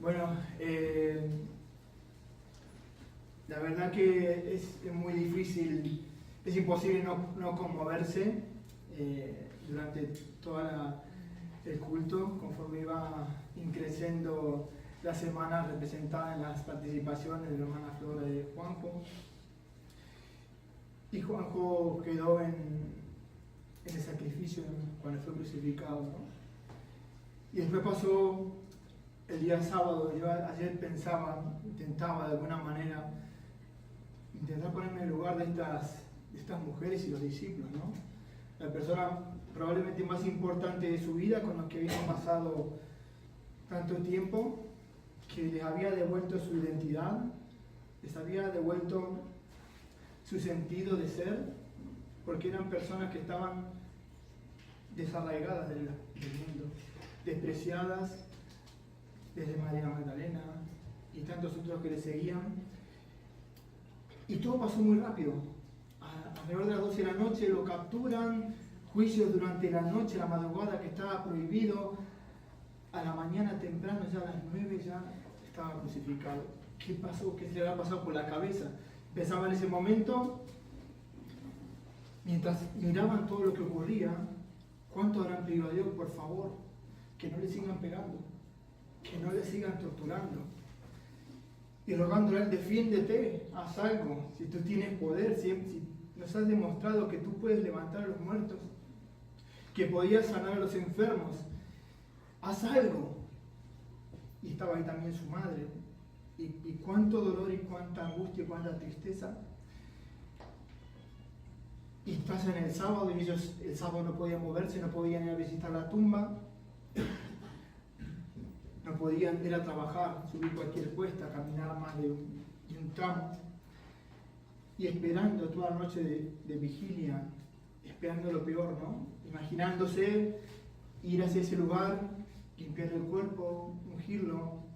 Bueno, la verdad que es muy difícil, es imposible no conmoverse durante todo el culto, conforme iba increciendo la semana representada en las participaciones de la hermana Flora de Juanjo. Y Juanjo quedó en el sacrificio cuando fue crucificado, ¿no? Y después pasó el día sábado. Yo ayer intentaba de alguna manera intentar ponerme en el lugar de estas mujeres y los discípulos, ¿no? La persona probablemente más importante de su vida, con los que habían pasado tanto tiempo, que les había devuelto su identidad, les había devuelto su sentido de ser, porque eran personas que estaban desarraigadas del mundo, despreciadas desde María Magdalena y tantos otros que le seguían. Y todo pasó muy rápido. Alrededor de las 12 de la noche lo capturan, juicios durante la noche, la madrugada que estaba prohibido, a la mañana temprano, ya a las 9 ya estaba crucificado. ¿Qué pasó? ¿Qué se le había pasado por la cabeza? Pensaba en ese momento, mientras miraban todo lo que ocurría, ¿cuánto habrán pedido a Dios, por favor, que no le sigan pegando, que no le sigan torturando? Y rogándole a él, defiéndete, haz algo, si tú tienes poder, si nos has demostrado que tú puedes levantar a los muertos, que podías sanar a los enfermos, haz algo. Y estaba ahí también su madre. Y cuánto dolor y cuánta angustia y cuánta tristeza. Y pasan el sábado y ellos el sábado no podían moverse, no podían ir a visitar la tumba, no podían ir a trabajar, subir cualquier cuesta, caminar más de un tramo. Y esperando toda la noche de vigilia, esperando lo peor, ¿no? Imaginándose ir hacia ese lugar, limpiar el cuerpo, ungirlo.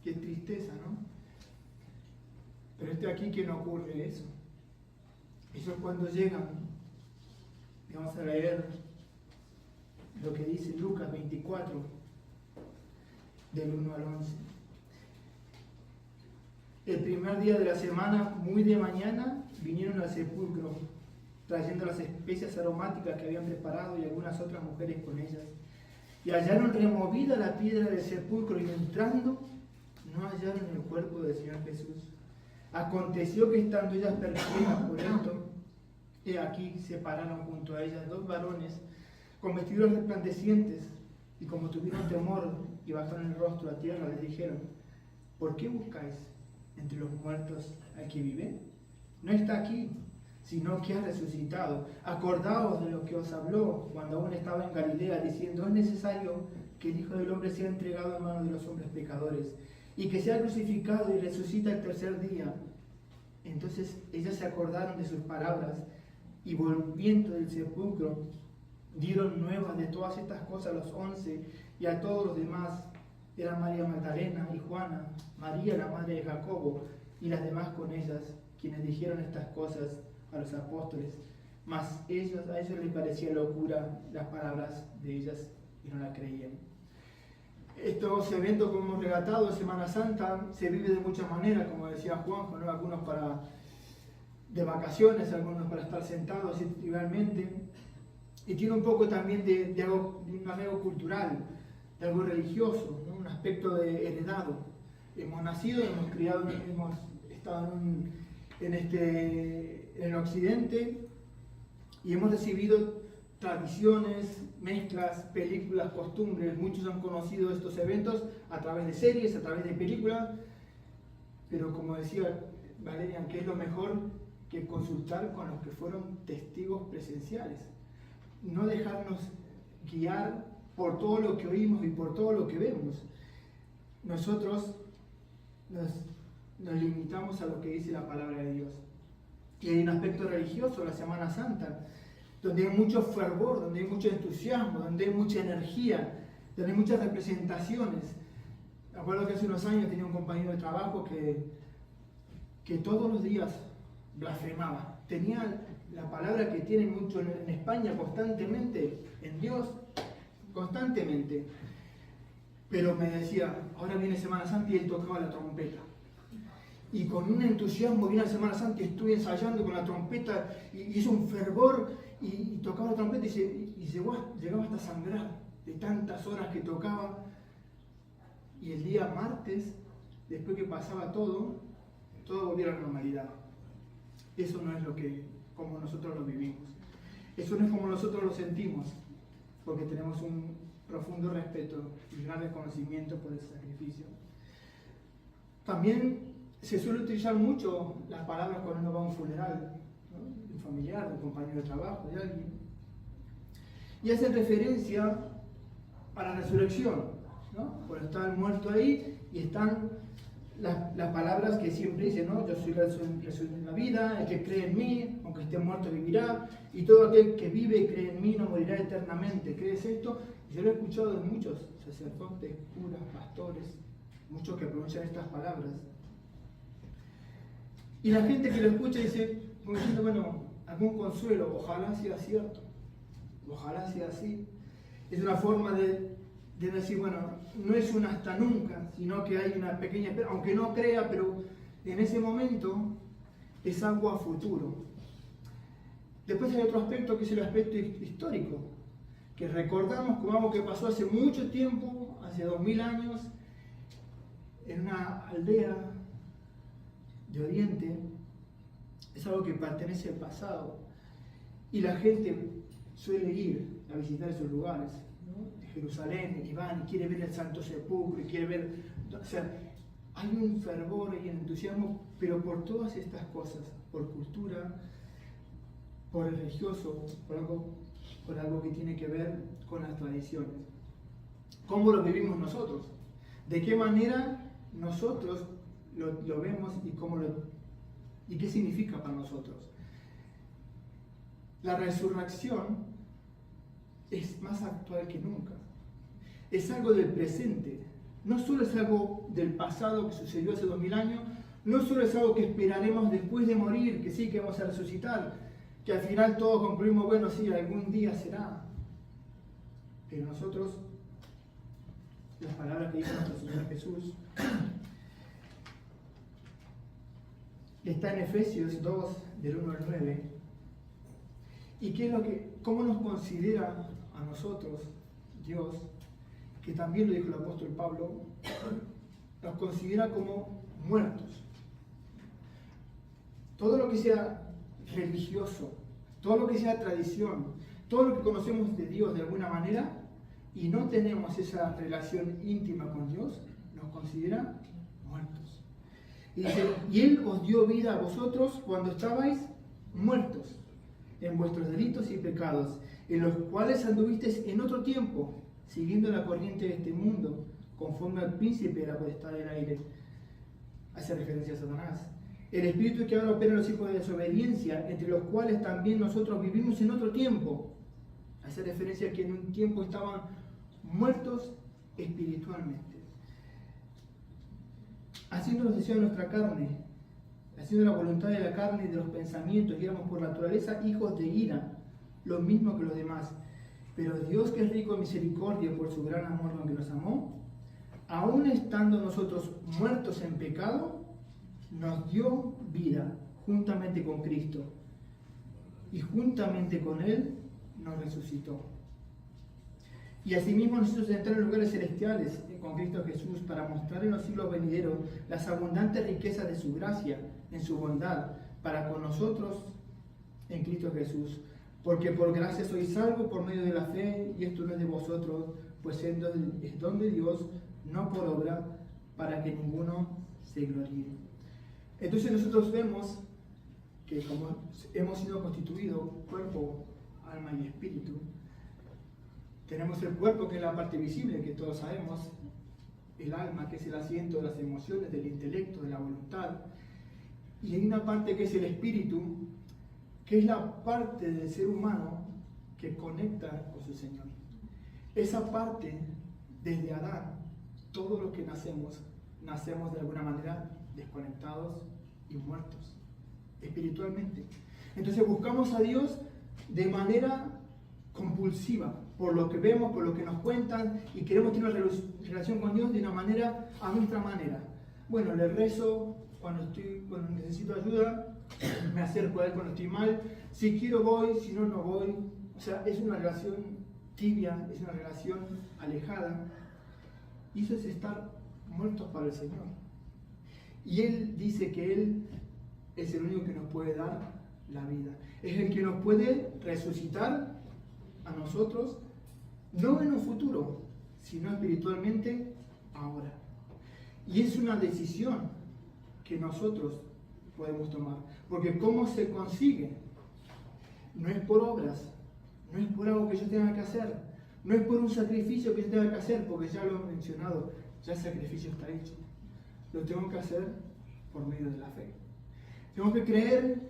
Qué tristeza, ¿no? Pero aquí que no ocurre eso. Ellos cuando llegan, y vamos a leer lo que dice Lucas 24, del 1 al 11. El primer día de la semana, muy de mañana, vinieron al sepulcro, trayendo las especias aromáticas que habían preparado y algunas otras mujeres con ellas. Y hallaron removida la piedra del sepulcro y entrando, no hallaron el cuerpo del Señor Jesús. Aconteció que estando ellas perplejas por esto, he aquí se pararon junto a ellas dos varones con vestidos resplandecientes, y como tuvieron temor y bajaron el rostro a tierra, les dijeron: ¿por qué buscáis entre los muertos al que vive? No está aquí, sino que ha resucitado. Acordaos de lo que os habló cuando aún estaba en Galilea, diciendo: es necesario que el Hijo del Hombre sea entregado en manos de los hombres pecadores, y que sea crucificado y resucita el tercer día. Entonces ellas se acordaron de sus palabras, y volviendo del sepulcro, dieron nuevas de todas estas cosas a los 11 y a todos los demás. Eran María Magdalena y Juana, María la madre de Jacobo, y las demás con ellas, quienes dijeron estas cosas a los apóstoles. Mas a ellos les parecía locura las palabras de ellas y no la creían. Estos eventos, como hemos relatado, Semana Santa, se vive de muchas maneras, como decía Juanjo, ¿no? Algunos de vacaciones, algunos para estar sentados realmente. Y tiene un poco también de un algo cultural, de algo religioso, ¿no? Un aspecto de heredado. Hemos nacido, hemos criado, hemos estado en el occidente y hemos recibido tradiciones, mezclas, películas, costumbres. Muchos han conocido estos eventos a través de series, a través de películas, pero como decía Valeria, ¿qué es lo mejor que consultar con los que fueron testigos presenciales? No dejarnos guiar por todo lo que oímos y por todo lo que vemos. Nosotros nos limitamos a lo que dice la palabra de Dios. Y hay un aspecto religioso, la Semana Santa, donde hay mucho fervor, donde hay mucho entusiasmo, donde hay mucha energía, donde hay muchas representaciones. Me acuerdo que hace unos años tenía un compañero de trabajo que todos los días blasfemaba. Tenía la palabra que tienen mucho en España constantemente, en Dios, constantemente. Pero me decía, ahora viene Semana Santa y él tocaba la trompeta. Y con un entusiasmo vino la Semana Santa y estuve ensayando con la trompeta y hizo un fervor y tocaba la trompeta y llegaba hasta sangrar de tantas horas que tocaba. Y el día martes, después que pasaba todo volvió a la normalidad. Eso no es como nosotros lo vivimos. Eso no es como nosotros lo sentimos, porque tenemos un profundo respeto y gran reconocimiento por ese sacrificio. También se suele utilizar mucho las palabras cuando uno va a un funeral, ¿no? De un familiar, de un compañero de trabajo, de alguien. Y hacen referencia a la resurrección, ¿no? Cuando está el muerto ahí y están las palabras que siempre dicen, ¿no? Yo soy la resurrección de la vida, el que cree en mí, aunque esté muerto vivirá, y todo aquel que vive y cree en mí no morirá eternamente. ¿Crees esto? Y yo lo he escuchado de muchos sacerdotes, curas, pastores, muchos que pronuncian estas palabras. Y la gente que lo escucha dice, como diciendo, bueno, algún consuelo, ojalá sea cierto, ojalá sea así. Es una forma de decir, bueno, no es un hasta nunca, sino que hay una pequeña espera, aunque no crea, pero en ese momento es algo a futuro. Después hay otro aspecto que es el aspecto histórico, que recordamos como algo que pasó hace mucho tiempo, hace 2000 años, en una aldea de Oriente. Es algo que pertenece al pasado y la gente suele ir a visitar esos lugares, ¿no? De Jerusalén, y van y quiere ver el Santo Sepulcro y quiere ver, o sea, hay un fervor y un entusiasmo, pero por todas estas cosas, por cultura, por el religioso, por algo que tiene que ver con las tradiciones. ¿Cómo lo vivimos nosotros? ¿De qué manera nosotros lo vemos y qué significa para nosotros? La resurrección es más actual que nunca. Es algo del presente. No solo es algo del pasado que sucedió hace 2000 años, no solo es algo que esperaremos después de morir, que sí, que vamos a resucitar, que al final todos concluimos, bueno, sí, algún día será. Pero nosotros, las palabras que dice nuestro Señor Jesús, está en Efesios 2, del 1 al 9. ¿Y cómo nos considera a nosotros Dios? Que también lo dijo el apóstol Pablo, nos considera como muertos. Todo lo que sea religioso, todo lo que sea tradición, todo lo que conocemos de Dios de alguna manera y no tenemos esa relación íntima con Dios, nos considera muertos. Y dice, y Él os dio vida a vosotros cuando estabais muertos en vuestros delitos y pecados, en los cuales anduvisteis en otro tiempo, siguiendo la corriente de este mundo, conforme al príncipe de la potestad del aire. Hace referencia a Satanás. El espíritu que ahora opera en los hijos de desobediencia, entre los cuales también nosotros vivimos en otro tiempo. Hace referencia a que en un tiempo estaban muertos espiritualmente, haciendo los deseos de nuestra carne, haciendo la voluntad de la carne y de los pensamientos, y éramos por naturaleza hijos de ira, lo mismo que los demás. Pero Dios, que es rico en misericordia por su gran amor con que nos amó, aun estando nosotros muertos en pecado, nos dio vida juntamente con Cristo, y juntamente con Él nos resucitó. Y asimismo nosotros entrar en lugares celestiales con Cristo Jesús para mostrar en los siglos venideros las abundantes riquezas de su gracia en su bondad para con nosotros en Cristo Jesús. Porque por gracia sois salvos por medio de la fe, y esto no es de vosotros, pues es don de Dios, no por obra, para que ninguno se gloríe. Entonces nosotros vemos que como hemos sido constituidos cuerpo, alma y espíritu, tenemos el cuerpo, que es la parte visible, que todos sabemos, el alma, que es el asiento de las emociones, del intelecto, de la voluntad, y hay una parte que es el espíritu, que es la parte del ser humano que conecta con su Señor. Esa parte, desde Adán, todos los que nacemos de alguna manera desconectados y muertos, espiritualmente. Entonces buscamos a Dios de manera compulsiva, por lo que vemos, por lo que nos cuentan, y queremos tener una relación con Dios de una manera, a nuestra manera. Bueno, le rezo cuando necesito ayuda, me acerco a Él cuando estoy mal, si quiero voy, si no, no voy. O sea, es una relación tibia, es una relación alejada, y eso es estar muertos para el Señor. Y Él dice que Él es el único que nos puede dar la vida, es el que nos puede resucitar a nosotros, no en un futuro, sino espiritualmente ahora. Y es una decisión que nosotros podemos tomar, porque ¿cómo se consigue? No es por obras, no es por algo que yo tenga que hacer, no es por un sacrificio que yo tenga que hacer, porque ya lo he mencionado, ya el sacrificio está hecho. Lo tengo que hacer por medio de la fe. Tengo que creer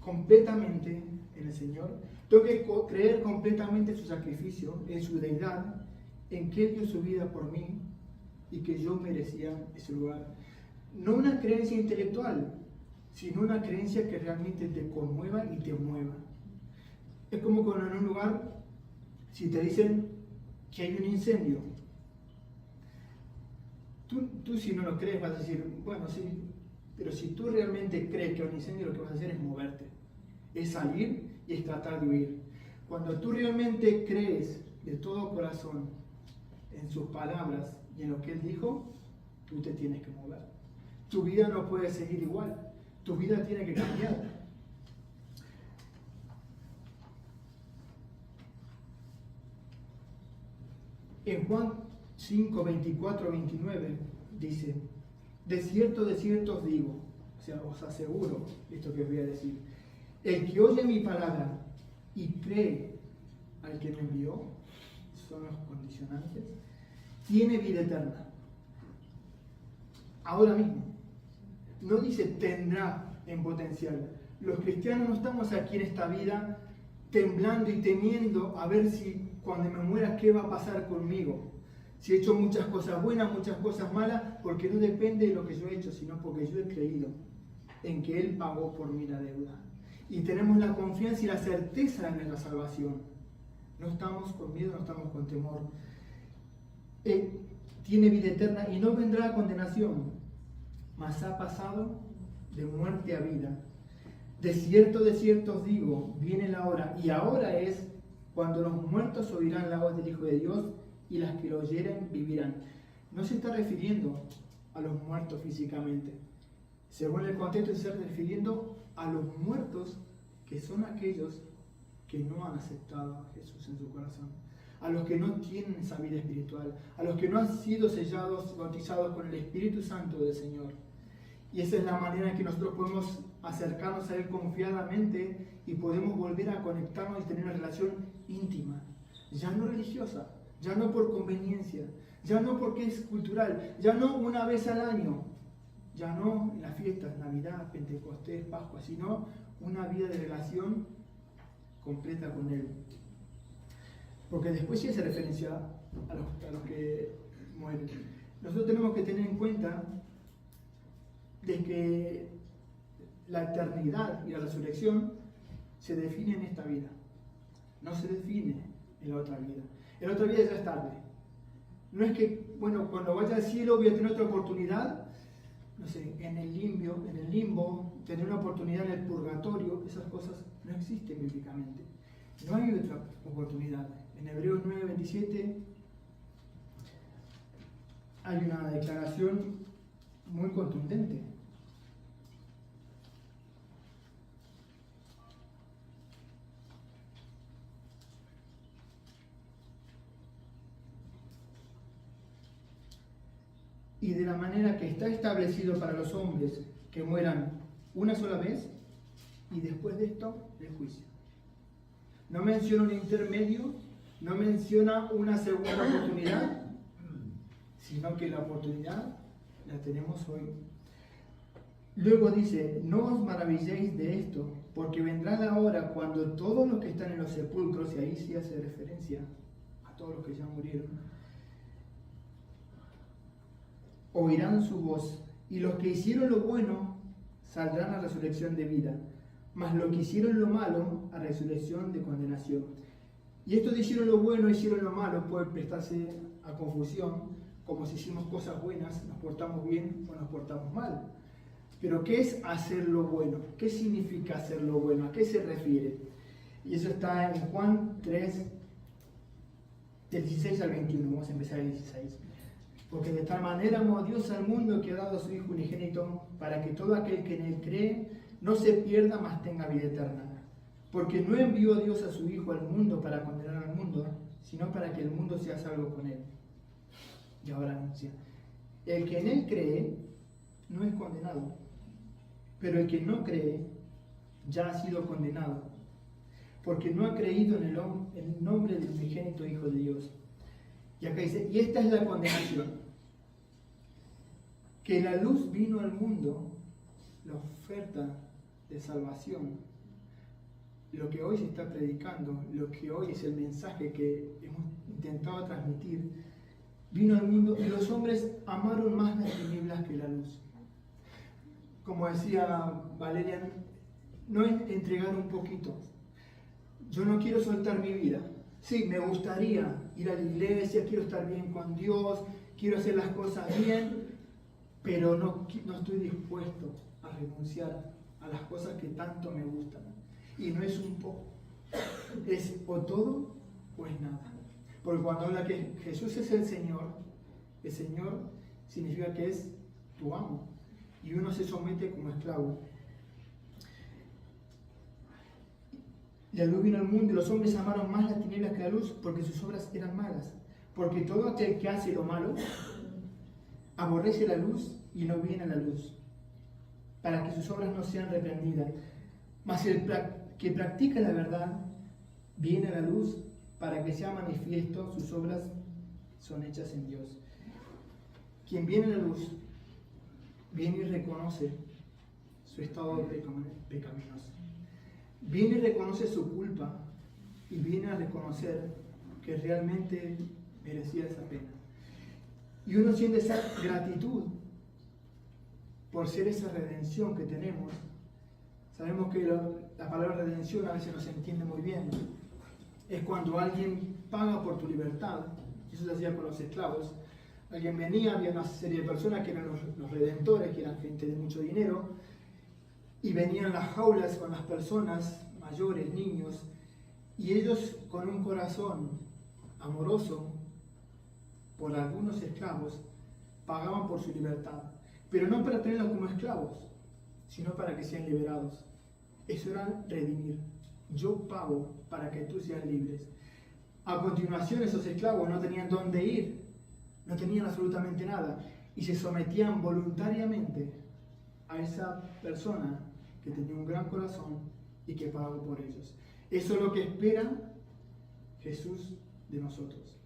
completamente en el Señor, tengo que creer completamente en su sacrificio, en su deidad, en que Él dio su vida por mí y que yo merecía ese lugar. No una creencia intelectual, sino una creencia que realmente te conmueva y te mueva. Es como cuando en un lugar, si te dicen que hay un incendio, tú si no lo crees vas a decir, bueno, sí, pero si tú realmente crees que hay un incendio, lo que vas a hacer es moverte, es salir y es tratar de huir. Cuando tú realmente crees de todo corazón en sus palabras y en lo que Él dijo, tú te tienes que mover. Tu vida no puede seguir igual, tu vida tiene que cambiar. En Juan 5, 24, 29 dice, de cierto os digo, o sea, os aseguro esto que os voy a decir, el que oye mi palabra y cree al que me envió, son los condicionantes, tiene vida eterna. Ahora mismo. No dice tendrá en potencial. Los cristianos no estamos aquí en esta vida temblando y temiendo a ver si cuando me muera qué va a pasar conmigo. Si he hecho muchas cosas buenas, muchas cosas malas, porque no depende de lo que yo he hecho, sino porque yo he creído en que Él pagó por mí la deuda. Y tenemos la confianza y la certeza de nuestra salvación. No estamos con miedo, no estamos con temor. Tiene vida eterna y no vendrá a condenación, mas ha pasado de muerte a vida. De cierto os digo, viene la hora, y ahora es cuando los muertos oirán la voz del Hijo de Dios, y las que lo oyeren vivirán. No se está refiriendo a los muertos físicamente. Según el contexto, se está refiriendo a los muertos que son aquellos que no han aceptado a Jesús en su corazón, a los que no tienen esa vida espiritual, a los que no han sido sellados, bautizados con el Espíritu Santo del Señor. Y esa es la manera en que nosotros podemos acercarnos a Él confiadamente y podemos volver a conectarnos y tener una relación íntima, ya no religiosa, ya no por conveniencia, ya no porque es cultural, ya no una vez al año, ya no en las fiestas, Navidad, Pentecostés, Pascua, sino una vida de relación completa con Él. Porque después sí hace referencia a los que mueren. Nosotros tenemos que tener en cuenta de que la eternidad y la resurrección se define en esta vida, no se define en la otra vida. En la otra vida ya es tarde. No es que, bueno, cuando vaya al cielo voy a tener otra oportunidad, no sé, en el limbo, tener una oportunidad en el purgatorio, esas cosas no existen bíblicamente. No hay otra oportunidad. En Hebreos 9:27 hay una declaración muy contundente. Y de la manera que está establecido para los hombres que mueran una sola vez y después de esto el juicio. No menciona un intermedio, no menciona una segunda oportunidad, sino que la oportunidad la tenemos hoy. Luego dice, no os maravilléis de esto, porque vendrá la hora cuando todos los que están en los sepulcros, y ahí sí hace referencia a todos los que ya murieron, oirán su voz, y los que hicieron lo bueno saldrán a resurrección de vida, mas los que hicieron lo malo a resurrección de condenación. Y estos hicieron lo bueno, hicieron lo malo, puede prestarse a confusión, como si hicimos cosas buenas, nos portamos bien o nos portamos mal. Pero ¿qué es hacer lo bueno? ¿Qué significa hacer lo bueno? ¿A qué se refiere? Y eso está en Juan 3, del 16 al 21. Vamos a empezar el 16. Porque de tal manera amó Dios al mundo que ha dado a su Hijo unigénito, para que todo aquel que en él cree no se pierda, mas tenga vida eterna. Porque no envió Dios a su Hijo al mundo para condenar al mundo, sino para que el mundo sea salvo con él. Y ahora anuncia: el que en él cree no es condenado, pero el que no cree ya ha sido condenado, porque no ha creído en el nombre del unigénito Hijo de Dios. Y acá dice: y esta es la condenación, que la luz vino al mundo, la oferta de salvación, lo que hoy se está predicando, lo que hoy es el mensaje que hemos intentado transmitir, vino al mundo y los hombres amaron más las tinieblas que la luz. Como decía Valerian, no es entregar un poquito. Yo no quiero soltar mi vida. Sí, me gustaría ir a la iglesia, quiero estar bien con Dios, quiero hacer las cosas bien, pero no estoy dispuesto a renunciar a las cosas que tanto me gustan. Y no es un poco, es o todo o es nada. Porque cuando habla que Jesús es el Señor significa que es tu amo. Y uno se somete como esclavo. La luz vino al mundo y los hombres amaron más las tinieblas que la luz, porque sus obras eran malas. Porque todo aquel que hace lo malo aborrece la luz y no viene a la luz, para que sus obras no sean reprendidas. Mas el que practica la verdad viene a la luz, para que sea manifiesto sus obras son hechas en Dios. Quien viene a la luz viene y reconoce su estado pecaminoso. Viene y reconoce su culpa y viene a reconocer que realmente merecía esa pena. Y uno siente esa gratitud por ser esa redención que tenemos. Sabemos que la palabra redención a veces no se entiende muy bien. Es cuando alguien paga por tu libertad. Eso se hacía con los esclavos. Alguien venía, había una serie de personas que eran los redentores, que eran gente de mucho dinero, y venían las jaulas con las personas mayores, niños, y ellos con un corazón amoroso por algunos esclavos pagaban por su libertad, pero no para tenerlos como esclavos, sino para que sean liberados. Eso era redimir. Yo pago para que tú seas libre. A continuación, esos esclavos no tenían dónde ir, no tenían absolutamente nada, y se sometían voluntariamente a esa persona que tenía un gran corazón y que pagó por ellos. Eso es lo que espera Jesús de nosotros.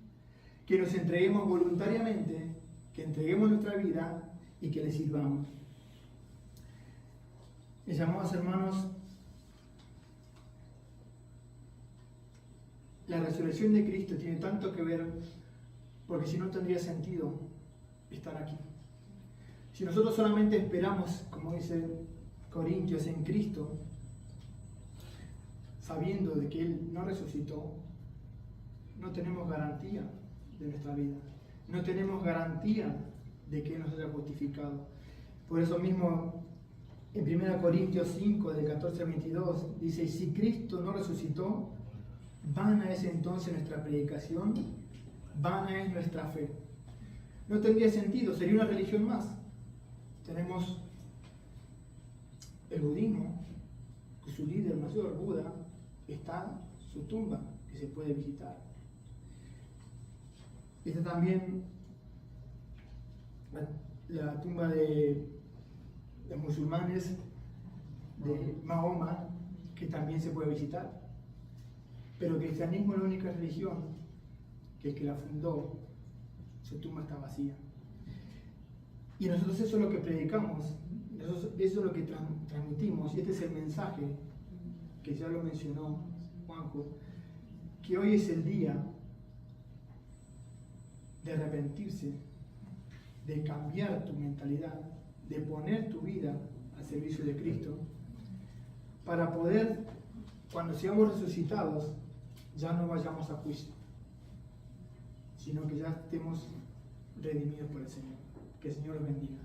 Que nos entreguemos voluntariamente, que entreguemos nuestra vida y que le sirvamos. Mis amados hermanos, la resurrección de Cristo tiene tanto que ver, porque si no tendría sentido estar aquí. Si nosotros solamente esperamos, como dice Corintios, en Cristo, sabiendo de que Él no resucitó, no tenemos garantía de nuestra vida. No tenemos garantía de que Él nos haya justificado. Por eso mismo, en 1 Corintios 5, del 14 al 22, dice: y si Cristo no resucitó, vana es entonces nuestra predicación, vana es nuestra fe. No tendría sentido, sería una religión más. Tenemos el budismo, que su líder mayor, Buda, está su tumba, que se puede visitar. Está también la tumba de los musulmanes de Mahoma, que también se puede visitar. Pero el cristianismo es la única religión que el que la fundó, su tumba está vacía. Y nosotros eso es lo que predicamos, eso es lo que transmitimos, y este es el mensaje que ya lo mencionó Juanjo, que hoy es el día de arrepentirse, de cambiar tu mentalidad, de poner tu vida al servicio de Cristo, para poder, cuando seamos resucitados, ya no vayamos a juicio, sino que ya estemos redimidos por el Señor. Que el Señor los bendiga.